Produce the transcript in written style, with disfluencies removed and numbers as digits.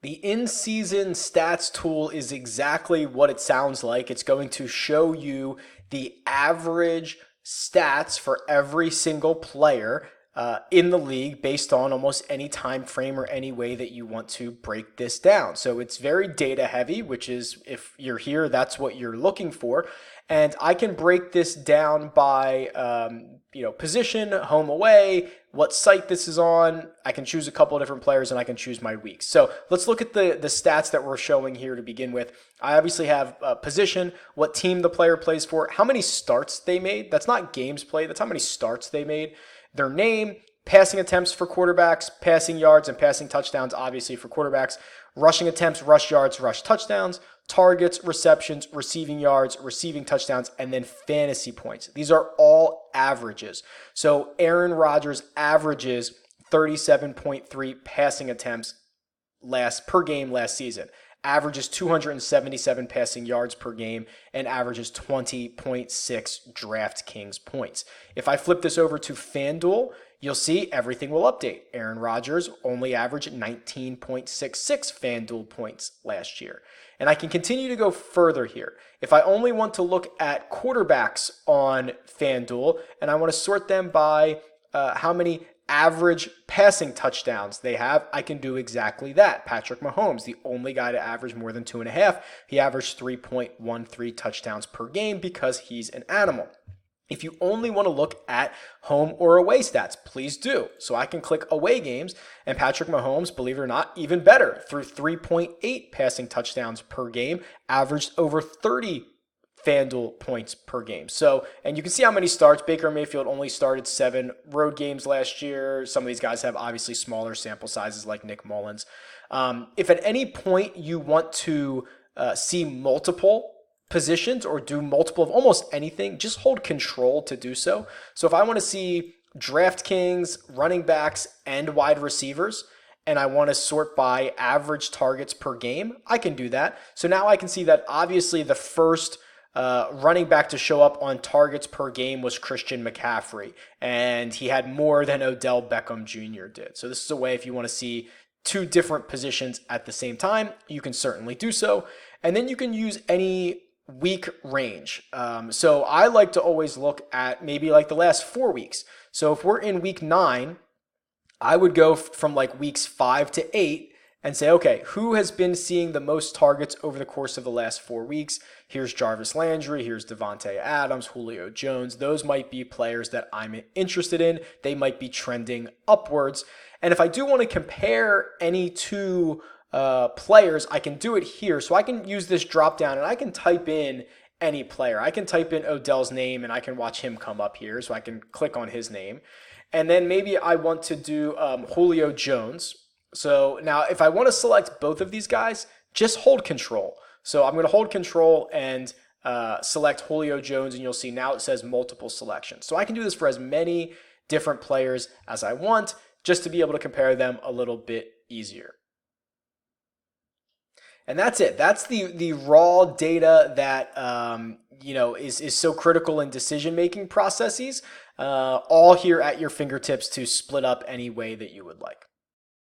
The in-season stats tool is exactly what it sounds like. It's going to show you the average stats for every single player in the league based on almost any time frame or any way that you want to break this down. So it's very data heavy, which is, if you're here, that's what you're looking for. And I can break this down by position, home, away, what site this is on. I can choose a couple of different players and I can choose my weeks. So let's look at the stats that we're showing here to begin with. I obviously have position, what team the player plays for, how many starts they made. That's not games played, that's how many starts they made. Their name, passing attempts for quarterbacks, passing yards and passing touchdowns, obviously for quarterbacks, rushing attempts, rush yards, rush touchdowns, targets, receptions, receiving yards, receiving touchdowns, and then fantasy points. These are all averages. So Aaron Rodgers averages 37.3 passing attempts per game last season, averages 277 passing yards per game, and averages 20.6 DraftKings points. If I flip this over to FanDuel, you'll see everything will update. Aaron Rodgers only averaged 19.66 FanDuel points last year. And I can continue to go further here. If I only want to look at quarterbacks on FanDuel and I want to sort them by how many average passing touchdowns they have, I can do exactly that. Patrick Mahomes, the only guy to average more than 2.5. He averaged 3.13 touchdowns per game because he's an animal. If you only want to look at home or away stats, please do. So I can click away games, and Patrick Mahomes, believe it or not, even better, threw 3.8 passing touchdowns per game, averaged over 30 FanDuel points per game. So, and you can see how many starts. Baker Mayfield only started 7 road games last year. Some of these guys have obviously smaller sample sizes like Nick Mullins. If at any point you want to see multiple positions or do multiple of almost anything, just hold control to do so. So if I want to see DraftKings, running backs, and wide receivers, and I want to sort by average targets per game, I can do that. So now I can see that obviously the first running back to show up on targets per game was Christian McCaffrey, and he had more than Odell Beckham Jr. did. So this is a way, if you want to see 2 different positions at the same time, you can certainly do so. And then you can use any week range. So I like to always look at maybe like the last 4 weeks. So if we're in week 9, I would go from like weeks 5 to 8 and say, okay, who has been seeing the most targets over the course of the last 4 weeks? Here's Jarvis Landry, here's Devontae Adams, Julio Jones. Those might be players that I'm interested in. They might be trending upwards. And if I do want to compare any 2 players, I can do it here. So I can use this drop down and I can type in any player. I can type in Odell's name and I can watch him come up here. So I can click on his name. And then maybe I want to do Julio Jones. So now if I want to select both of these guys, just hold control. So I'm going to hold control and select Julio Jones, and you'll see now it says multiple selections. So I can do this for as many different players as I want, just to be able to compare them a little bit easier. And that's it. That's the raw data that is so critical in decision-making processes, all here at your fingertips to split up any way that you would like.